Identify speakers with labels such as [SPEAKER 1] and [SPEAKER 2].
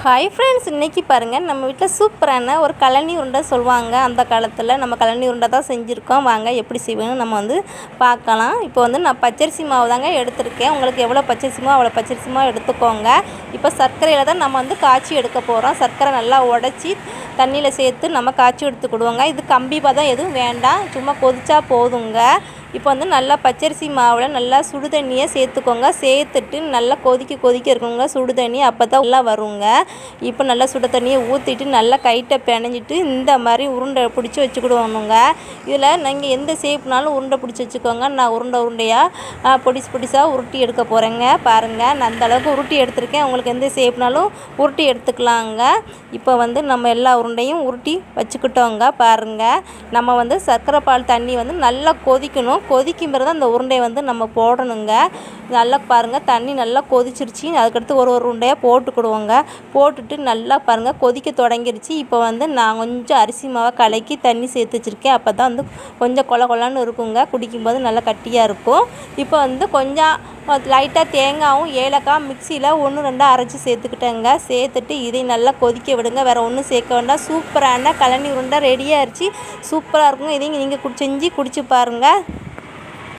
[SPEAKER 1] Hi friends, இன்றைக்கி பாருங்கள் நம்ம வீட்டில் சூப்பரான ஒரு கழனி உருண்டை சொல்லுவாங்க. அந்த காலத்தில் நம்ம கழனி உருண்டை தான் செஞ்சுருக்கோம். வாங்க எப்படி செய்வேன்னு நம்ம பார்க்கலாம். இப்போ நான் பச்சரிசி மாவு தாங்க எடுத்திருக்கேன். உங்களுக்கு எவ்வளோ பச்சரிசி மாவு அவ்வளோ பச்சரிசி மாவு எடுத்துக்கோங்க. இப்போ சர்க்கரையில் தான் நம்ம காய்ச்சி எடுக்க போகிறோம். சர்க்கரை நல்லா உடச்சி தண்ணியில் சேர்த்து நம்ம காய்ச்சி எடுத்துக்கிடுவோங்க. இது கம்பி பதம் எதுவும் வேண்டாம், சும்மா கொதிச்சா போதுங்க. இப்போ நல்லா பச்சரிசி மாவில் நல்லா சுடு தண்ணியை சேர்த்துக்கோங்க. சேர்த்துட்டு நல்லா கொதிக்க இருக்குங்க சுடு தண்ணி, அப்போ தான் நல்லா வருங்க. இப்போ நல்லா சுடு தண்ணியை ஊற்றிட்டு நல்லா கைட்டை பிணைஞ்சிட்டு இந்த மாதிரி உருண்டை பிடிச்சி வச்சுக்கிடுவோங்க. இதில் நீங்கள் எந்த ஷேப்னாலும் உருண்டை பிடிச்சி வச்சுக்கோங்க. நான் உருண்டையாக பொடிசாக உருட்டி எடுக்க போகிறேங்க. பாருங்கள், நான் அந்தளவுக்கு உருட்டி எடுத்திருக்கேன். உங்களுக்கு எந்த ஷேப்னாலும் உருட்டி எடுத்துக்கலாங்க. இப்போ நம்ம எல்லா உருண்டையும் உருட்டி வச்சுக்கிட்டோங்க. பாருங்கள், நம்ம சர்க்கரை பால் தண்ணி நல்லா கொதிக்கணும். கொதிக்கும் பிறகு அந்த உருண்டையை நம்ம போடணுங்க. நல்லா பாருங்கள், தண்ணி நல்லா கொதிச்சிருச்சு. அதுக்கடுத்து ஒரு உருண்டையாக போட்டுக்கிடுவோங்க. போட்டுட்டு நல்லா பாருங்கள் கொதிக்க தொடங்கிருச்சு. இப்போ நான் கொஞ்சம் அரிசி மாவை கலக்கி தண்ணி சேர்த்து வச்சுருக்கேன். அப்போ தான் கொஞ்சம் கொல கொலன்னு இருக்குங்க. குடிக்கும்போது நல்லா கட்டியாக இருக்கும். இப்போ கொஞ்சம் லைட்டாக தேங்காயும் ஏலக்காய் மிக்சியில் 1-2 அரைச்சி சேர்த்துக்கிட்டேங்க. சேர்த்துட்டு இதை நல்லா கொதிக்க விடுங்க. வேறு ஒன்றும் சேர்க்க வேண்டாம். சூப்பரான கழனி உருண்டை ரெடியாகிடுச்சு. சூப்பராக இருக்குங்க. இதையும் நீங்கள் செஞ்சு குடிச்சு பாருங்கள்.